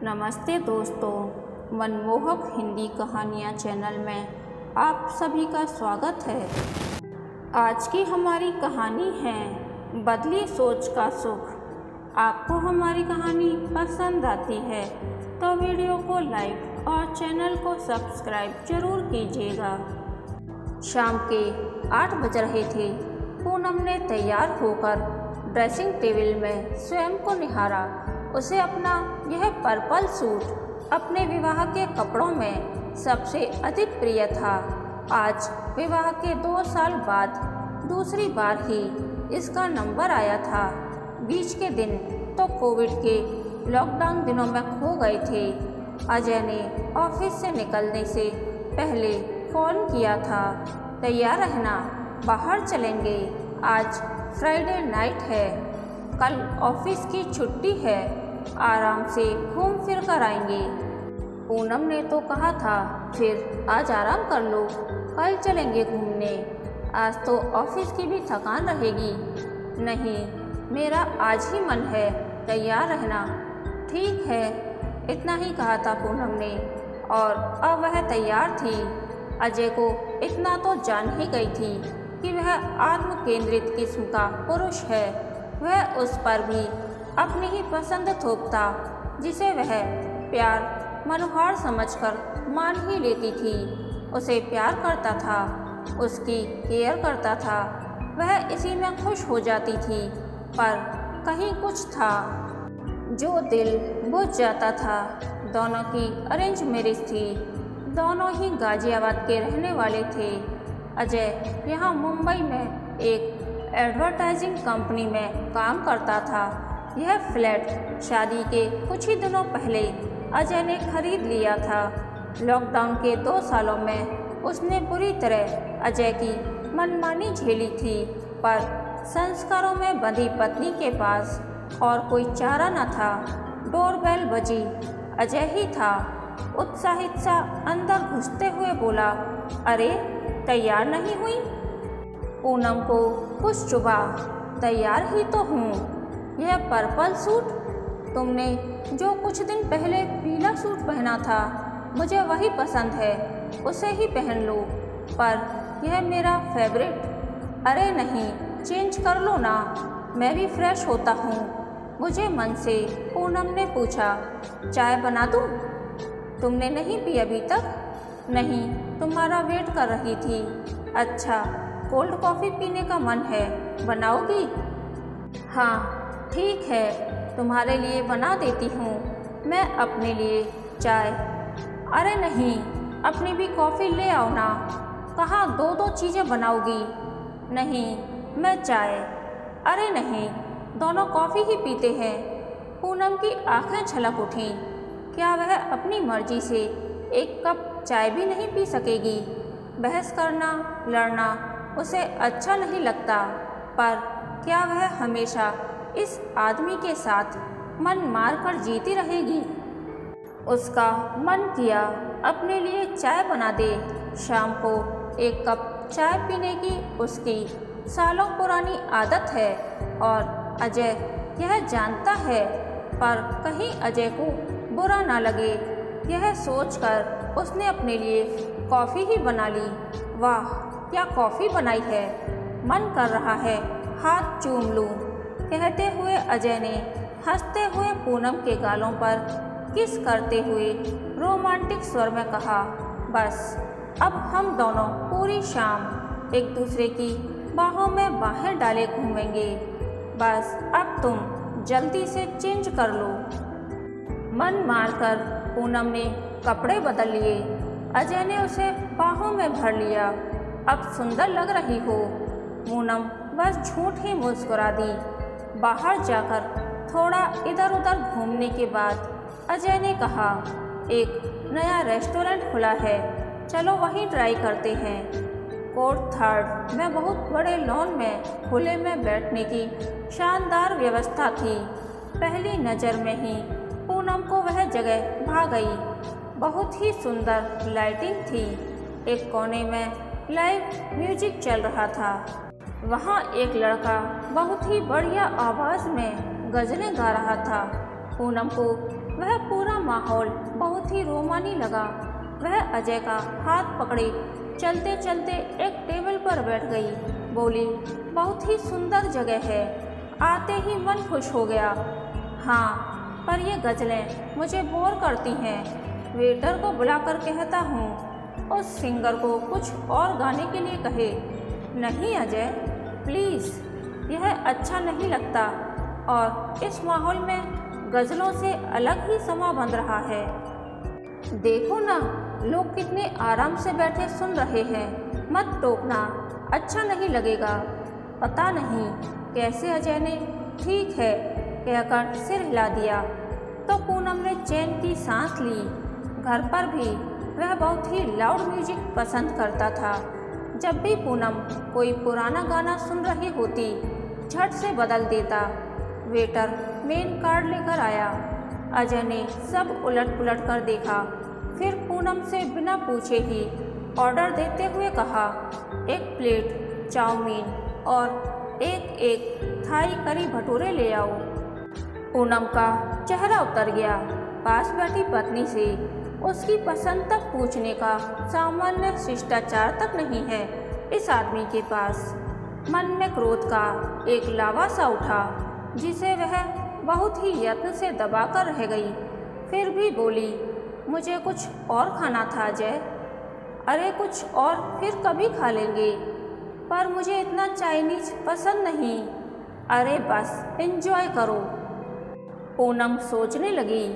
नमस्ते दोस्तों, मनमोहक हिंदी कहानियाँ चैनल में आप सभी का स्वागत है। आज की हमारी कहानी है बदली सोच का सुख। आपको हमारी कहानी पसंद आती है तो वीडियो को लाइक और चैनल को सब्सक्राइब जरूर कीजिएगा। शाम के 8 बज रहे थे। पूनम ने तैयार होकर ड्रेसिंग टेबल में स्वयं को निहारा। उसे अपना यह पर्पल सूट अपने विवाह के कपड़ों में सबसे अधिक प्रिय था। आज विवाह के 2 साल बाद दूसरी बार ही इसका नंबर आया था। बीच के दिन तो कोविड के लॉकडाउन दिनों में खो गए थे। अजय ने ऑफिस से निकलने से पहले फ़ोन किया था, तैयार रहना, बाहर चलेंगे, आज फ्राइडे नाइट है, कल ऑफिस की छुट्टी है, आराम से घूम फिर कर आएंगे। पूनम ने तो कहा था फिर आज आराम कर लो, कल चलेंगे घूमने, आज तो ऑफिस की भी थकान रहेगी। नहीं, मेरा आज ही मन है, तैयार रहना। ठीक है, इतना ही कहा था पूनम ने और अब वह तैयार थी। अजय को इतना तो जान ही गई थी कि वह आत्म केंद्रित किस्म का पुरुष है। वह उस पर भी अपनी ही पसंद थोपता जिसे वह प्यार मनोहार समझकर मान ही लेती थी। उसे प्यार करता था, उसकी केयर करता था, वह इसी में खुश हो जाती थी। पर कहीं कुछ था जो दिल बुझ जाता था। दोनों की अरेंज मैरिज थी, दोनों ही गाजियाबाद के रहने वाले थे। अजय यहाँ मुंबई में एक एडवर्टाइजिंग कंपनी में काम करता था। यह फ्लैट शादी के कुछ ही दिनों पहले अजय ने खरीद लिया था। लॉकडाउन के 2 सालों में उसने बुरी तरह अजय की मनमानी झेली थी, पर संस्कारों में बंधी पत्नी के पास और कोई चारा न था। डोरबेल बजी, अजय ही था। उत्साहित सा अंदर घुसते हुए बोला, अरे तैयार नहीं हुई? पूनम को कुछ चुभा। तैयार ही तो हूँ। यह पर्पल सूट, तुमने जो कुछ दिन पहले पीला सूट पहना था, मुझे वही पसंद है, उसे ही पहन लो। पर यह मेरा फेवरेट। अरे नहीं, चेंज कर लो ना, मैं भी फ्रेश होता हूँ। मुझे मन से पूनम ने पूछा, चाय बना दूँ? तुमने नहीं पी अभी तक? नहीं, तुम्हारा वेट कर रही थी। अच्छा, कोल्ड कॉफ़ी पीने का मन है, बनाओगी? हाँ ठीक है, तुम्हारे लिए बना देती हूँ। मैं अपने लिए चाय। अरे नहीं, अपनी भी कॉफ़ी ले आओ ना। कहाँ 2-2 चीज़ें बनाओगी? नहीं, मैं चाय। अरे नहीं, दोनों कॉफ़ी ही पीते हैं। पूनम की आंखें छलक उठीं। क्या वह अपनी मर्जी से एक कप चाय भी नहीं पी सकेगी? बहस करना, लड़ना उसे अच्छा नहीं लगता, पर क्या वह हमेशा इस आदमी के साथ मन मार कर जीती रहेगी? उसका मन किया अपने लिए चाय बना दे। शाम को 1 कप चाय पीने की उसकी सालों पुरानी आदत है और अजय यह जानता है। पर कहीं अजय को बुरा ना लगे, यह सोचकर उसने अपने लिए कॉफ़ी ही बना ली। वाह, क्या कॉफ़ी बनाई है! मन कर रहा है हाथ चूम लूँ, कहते हुए अजय ने हंसते हुए पूनम के गालों पर किस करते हुए रोमांटिक स्वर में कहा, बस अब हम दोनों पूरी शाम एक दूसरे की बाहों में बाहें डाले घूमेंगे। बस अब तुम जल्दी से चेंज कर लो। मन मारकर पूनम ने कपड़े बदल लिए। अजय ने उसे बाहों में भर लिया। अब सुंदर लग रही हो। पूनम बस झूठ ही मुस्कुरा दी। बाहर जाकर थोड़ा इधर उधर घूमने के बाद अजय ने कहा, एक नया रेस्टोरेंट खुला है, चलो वहीं ट्राई करते हैं। कोर्ट 3 में बहुत बड़े लॉन में खुले में बैठने की शानदार व्यवस्था थी। पहली नज़र में ही पूनम को वह जगह भा गई। बहुत ही सुंदर लाइटिंग थी। एक कोने में लाइव म्यूजिक चल रहा था। वहाँ एक लड़का बहुत ही बढ़िया आवाज़ में गज़लें गा रहा था। पूनम को वह पूरा माहौल बहुत ही रोमानी लगा। वह अजय का हाथ पकड़े चलते चलते एक टेबल पर बैठ गई। बोली, बहुत ही सुंदर जगह है, आते ही मन खुश हो गया। हाँ, पर ये गज़लें मुझे बोर करती हैं। वेटर को बुलाकर कहता हूँ उस सिंगर को कुछ और गाने के लिए कहे। नहीं अजय, प्लीज़, यह अच्छा नहीं लगता और इस माहौल में गज़लों से अलग ही समा बन रहा है। देखो ना, लोग कितने आराम से बैठे सुन रहे हैं। मत टोकना, अच्छा नहीं लगेगा। पता नहीं कैसे अजय ने ठीक है कहकर सिर हिला दिया तो पूनम ने चैन की सांस ली। घर पर भी वह बहुत ही लाउड म्यूजिक पसंद करता था। जब भी पूनम कोई पुराना गाना सुन रही होती, झट से बदल देता। वेटर मेन कार्ड लेकर आया। अजय ने सब उलट पुलट कर देखा, फिर पूनम से बिना पूछे ही ऑर्डर देते हुए कहा, 1 प्लेट चाउमीन और एक थाई करी भटूरे ले आओ। पूनम का चेहरा उतर गया। पास बैठी पत्नी से उसकी पसंद तक पूछने का सामान्य शिष्टाचार तक नहीं है इस आदमी के पास। मन में क्रोध का एक लावा सा उठा, जिसे वह बहुत ही यत्न से दबाकर रह गई। फिर भी बोली, मुझे कुछ और खाना था अजय। अरे कुछ और फिर कभी खा लेंगे, पर मुझे इतना चाइनीज पसंद नहीं। अरे बस एंजॉय करो। पूनम सोचने लगी,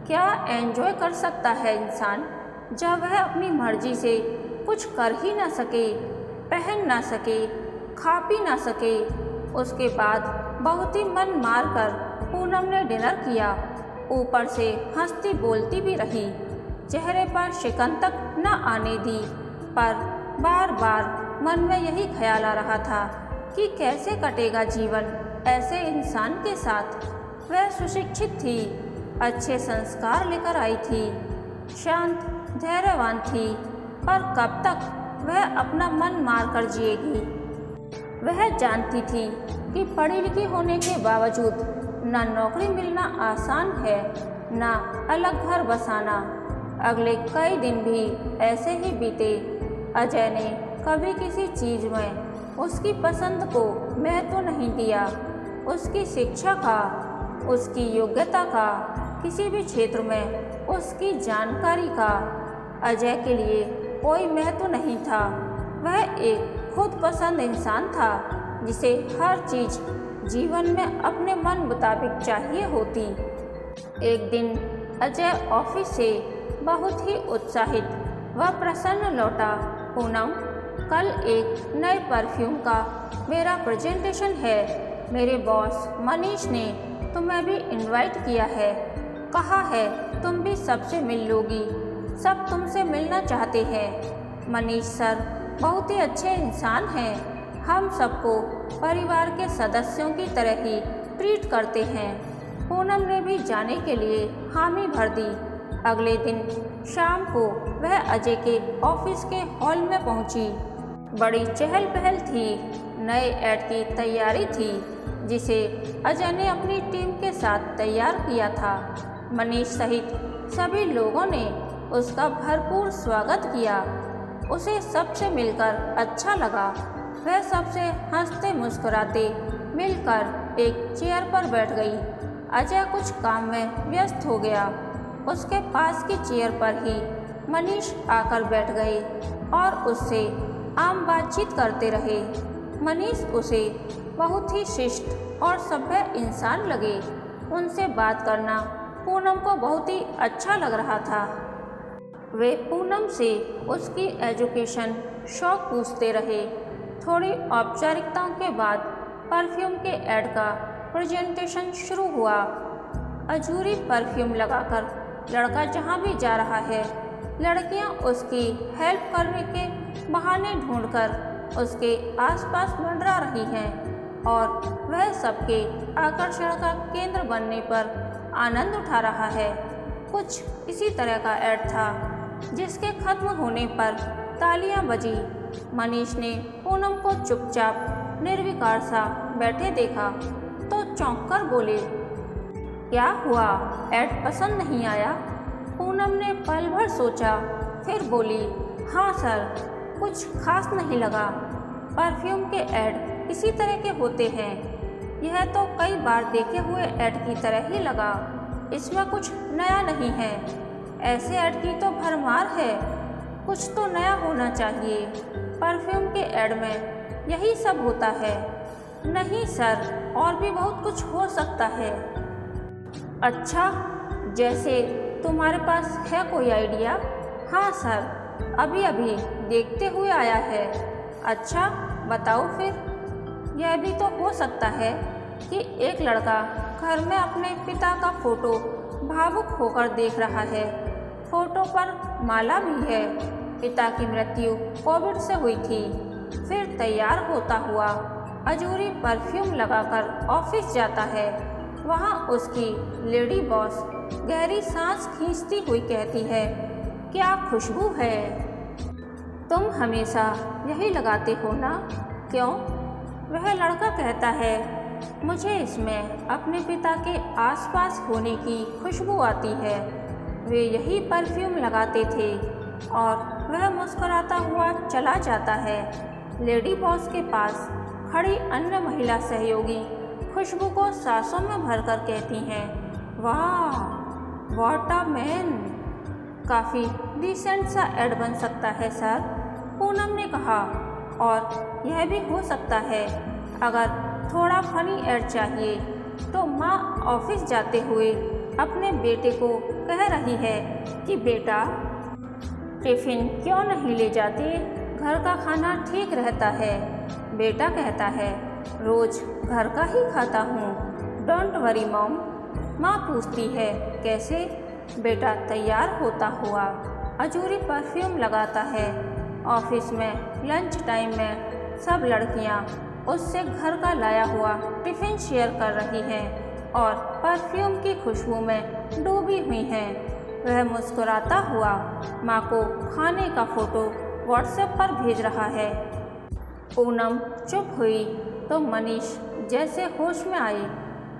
क्या एंजॉय कर सकता है इंसान जब वह अपनी मर्जी से कुछ कर ही ना सके, पहन ना सके, खा पी ना सके। उसके बाद बहुत ही मन मार कर पूनम ने डिनर किया। ऊपर से हंसती बोलती भी रही, चेहरे पर शिकन तक न आने दी, पर बार बार मन में यही ख्याल आ रहा था कि कैसे कटेगा जीवन ऐसे इंसान के साथ। वह सुशिक्षित थी, अच्छे संस्कार लेकर आई थी, शांत धैर्यवान थी, पर कब तक वह अपना मन मार कर जिएगी। वह जानती थी कि पढ़ी लिखी होने के बावजूद न नौकरी मिलना आसान है, न अलग घर बसाना। अगले कई दिन भी ऐसे ही बीते। अजय ने कभी किसी चीज़ में उसकी पसंद को महत्व नहीं दिया। उसकी शिक्षा का, उसकी योग्यता का, किसी भी क्षेत्र में उसकी जानकारी का अजय के लिए कोई महत्व नहीं था। वह एक खुद पसंद इंसान था जिसे हर चीज़ जीवन में अपने मन मुताबिक चाहिए होती। एक दिन अजय ऑफिस से बहुत ही उत्साहित व प्रसन्न लौटा। पूनम, कल एक नए परफ्यूम का मेरा प्रेजेंटेशन है। मेरे बॉस मनीष ने तुम्हें भी इनवाइट किया है। कहा है तुम भी सबसे मिल लोगी, सब तुमसे मिलना चाहते हैं। मनीष सर बहुत ही अच्छे इंसान हैं, हम सबको परिवार के सदस्यों की तरह ही ट्रीट करते हैं। पूनम ने भी जाने के लिए हामी भर दी। अगले दिन शाम को वह अजय के ऑफिस के हॉल में पहुंची। बड़ी चहल पहल थी, नए ऐड की तैयारी थी जिसे अजय ने अपनी टीम के साथ तैयार किया था। मनीष सहित सभी लोगों ने उसका भरपूर स्वागत किया। उसे सबसे मिलकर अच्छा लगा। वह सबसे हंसते मुस्कुराते मिलकर एक चेयर पर बैठ गई। अजय कुछ काम में व्यस्त हो गया। उसके पास की चेयर पर ही मनीष आकर बैठ गए और उससे आम बातचीत करते रहे। मनीष उसे बहुत ही शिष्ट और सभ्य इंसान लगे। उनसे बात करना पूनम को बहुत ही अच्छा लग रहा था। वे पूनम से उसकी एजुकेशन शौक पूछते रहे। थोड़ी औपचारिकताओं के बाद परफ्यूम के ऐड का प्रेजेंटेशन शुरू हुआ। अजूरी परफ्यूम लगाकर लड़का जहाँ भी जा रहा है, लड़कियाँ उसकी हेल्प करने के बहाने ढूंढकर उसके आसपास मंडरा रही हैं और वह सबके आकर्षण का केंद्र बनने पर आनंद उठा रहा है। कुछ इसी तरह का ऐड था जिसके खत्म होने पर तालियां बजी। मनीष ने पूनम को चुपचाप निर्विकार सा बैठे देखा तो चौंक कर बोले, क्या हुआ, ऐड पसंद नहीं आया? पूनम ने पल भर सोचा, फिर बोली, हाँ सर, कुछ खास नहीं लगा। परफ्यूम के ऐड इसी तरह के होते हैं। यह तो कई बार देखे हुए ऐड की तरह ही लगा, इसमें कुछ नया नहीं है। ऐसे ऐड की तो भरमार है, कुछ तो नया होना चाहिए। परफ्यूम के ऐड में यही सब होता है। नहीं सर, और भी बहुत कुछ हो सकता है। अच्छा, जैसे तुम्हारे पास है कोई आइडिया? हाँ सर, अभी अभी देखते हुए आया है। अच्छा बताओ फिर। यह भी तो हो सकता है कि एक लड़का घर में अपने पिता का फोटो भावुक होकर देख रहा है। फोटो पर माला भी है। पिता की मृत्यु कोविड से हुई थी। फिर तैयार होता हुआ अजूरी परफ्यूम लगाकर ऑफिस जाता है। वहाँ उसकी लेडी बॉस गहरी सांस खींचती हुई कहती है, क्या खुशबू है। तुम हमेशा यही लगाते हो ना? क्यों? वह लड़का कहता है, मुझे इसमें अपने पिता के आसपास होने की खुशबू आती है। वे यही परफ्यूम लगाते थे। और वह मुस्कुराता हुआ चला जाता है। लेडी बॉस के पास खड़ी अन्य महिला सहयोगी खुशबू को सांसों में भरकर कहती हैं, वाह, व्हाट अ मैन। काफ़ी डिसेंट सा ऐड बन सकता है सर, पूनम ने कहा। और यह भी हो सकता है, अगर थोड़ा फनी ऐड चाहिए तो माँ ऑफिस जाते हुए अपने बेटे को कह रही है कि बेटा, टिफ़िन क्यों नहीं ले जाते, घर का खाना ठीक रहता है। बेटा कहता है, रोज़ घर का ही खाता हूँ, डोंट वरी मॉम। माँ पूछती है, कैसे? बेटा तैयार होता हुआ अजूरी परफ्यूम लगाता है। ऑफिस में लंच टाइम में सब लड़कियाँ उससे घर का लाया हुआ टिफ़िन शेयर कर रही हैं और परफ्यूम की खुशबू में डूबी हुई हैं। वह मुस्कुराता हुआ माँ को खाने का फ़ोटो व्हाट्सएप पर भेज रहा है। पूनम चुप हुई तो मनीष जैसे होश में आए,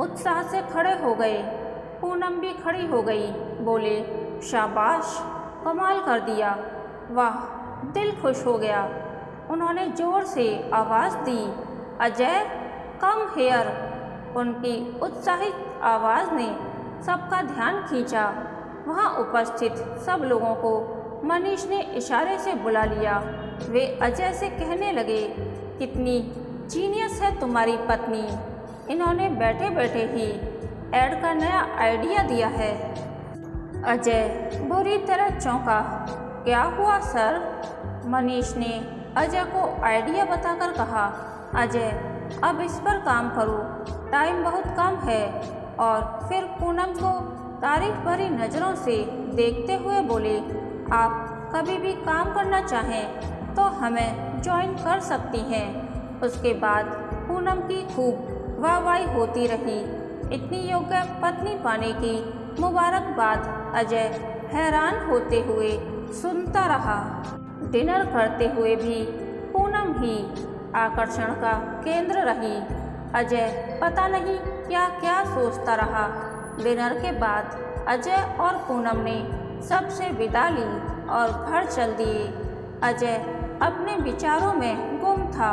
उत्साह से खड़े हो गए। पूनम भी खड़ी हो गई, बोले, शाबाश, कमाल कर दिया, वाह, दिल खुश हो गया। उन्होंने ज़ोर से आवाज़ दी, अजय, कम हियर। उनकी उत्साहित आवाज़ ने सबका ध्यान खींचा। वहाँ उपस्थित सब लोगों को मनीष ने इशारे से बुला लिया। वे अजय से कहने लगे, कितनी जीनियस है तुम्हारी पत्नी। इन्होंने बैठे बैठे ही ऐड का नया आइडिया दिया है। अजय बुरी तरह चौंका। क्या हुआ सर? मनीष ने अजय को आइडिया बताकर कहा, अजय, अब इस पर काम करो, टाइम बहुत कम है। और फिर पूनम को तारीफ भरी नज़रों से देखते हुए बोले, आप कभी भी काम करना चाहें तो हमें ज्वाइन कर सकती हैं। उसके बाद पूनम की खूब वाहवाही होती रही। इतनी योग्य पत्नी पाने की मुबारकबाद अजय हैरान होते हुए सुनता रहा। डिनर करते हुए भी पूनम ही आकर्षण का केंद्र रही। अजय पता नहीं क्या क्या सोचता रहा। डिनर के बाद अजय और पूनम ने सबसे विदा ली और घर चल दिए। अजय अपने विचारों में गुम था।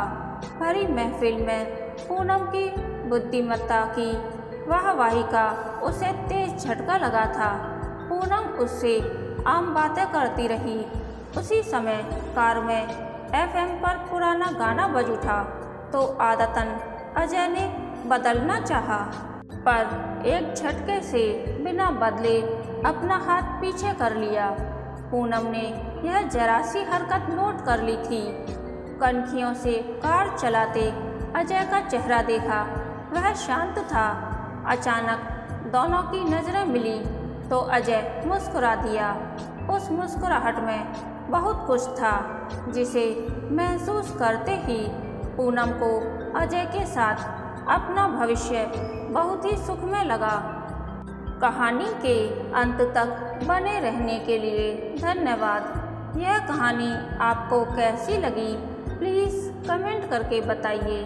भरी महफिल में पूनम की बुद्धिमत्ता की वाहवाही का उसे तेज झटका लगा था। पूनम उससे आम बातें करती रही। उसी समय कार में FM पर पुराना गाना बज उठा तो आदतन अजय ने बदलना चाहा, पर एक झटके से बिना बदले अपना हाथ पीछे कर लिया। पूनम ने यह जरा सी हरकत नोट कर ली थी। कनखियों से कार चलाते अजय का चेहरा देखा। वह शांत था। अचानक दोनों की नज़रें मिली तो अजय मुस्कुरा दिया। उस मुस्कुराहट में बहुत कुछ था जिसे महसूस करते ही पूनम को अजय के साथ अपना भविष्य बहुत ही सुखमय लगा। कहानी के अंत तक बने रहने के लिए धन्यवाद। यह कहानी आपको कैसी लगी, प्लीज़ कमेंट करके बताइए।